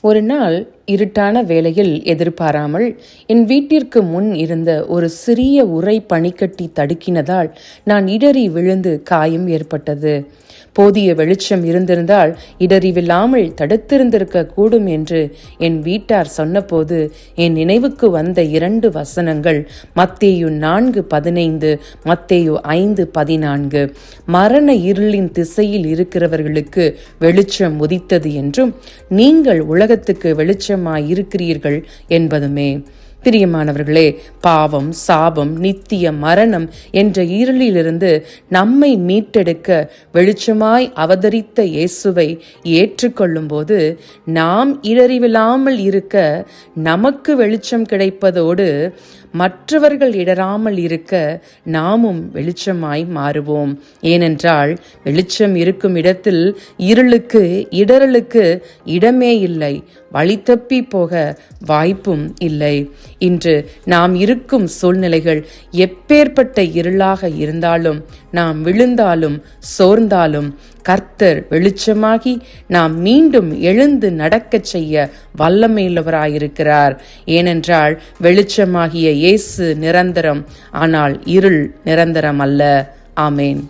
ஒரு நாள் இருட்டான வேளையில் எதிர்பாராமல் என் வீட்டிற்கு முன் இருந்த ஒரு சிறிய உறை பனிக்கட்டி தடுக்கினதால் நான் இடறி விழுந்து காயம் ஏற்பட்டது. போதிய வெளிச்சம் இருந்திருந்தால் இடறிவில்லாமல் தடுத்திருந்திருக்க கூடும் என்று என் வீட்டார் சொன்னபோது என் நினைவுக்கு வந்த 2 வசனங்கள் மத்தேயு 4:15, மத்தேயு 5:14. மரண இருளின் திசையில் இருக்கிறவர்களுக்கு வெளிச்சம் உதித்தது என்றும் நீங்கள் உலகத்துக்கு வெளிச்சமாய் இருக்கிறீர்கள் என்பதுமே. பிரியமானவர்களே, பாவம், சாபம், நித்திய மரணம் என்ற இருளிலிருந்து நம்மை மீட்டெடுக்க வெளிச்சமாய் அவதரித்த இயேசுவை ஏற்றுக்கொள்ளும் போது நாம் இடறிவில்லாமல் இருக்க நமக்கு வெளிச்சம் கிடைப்பதோடு மற்றவர்கள் இடராமல் இருக்க நாமும் வெளிச்சமாய் மாறுவோம். ஏனென்றால் வெளிச்சம் இருக்கும் இடத்தில் இருளுக்கு இடரலுக்கு இடமே இல்லை, வழி தப்பி போக வாய்ப்பும் இல்லை. இன்று நாம் இருக்கும் சூழ்நிலைகள் எப்பேற்பட்ட இருளாக இருந்தாலும், நாம் விழுந்தாலும் சோர்ந்தாலும் கர்த்தர் வெளிச்சமாகி நாம் மீண்டும் எழுந்து நடக்கச் செய்ய வல்லமையுள்ளவராயிருக்கிறார். ஏனென்றால் வெளிச்சமாகிய இயேசு நிரந்தரம், ஆனால் இருள் நிரந்தரம் அல்ல. ஆமேன்.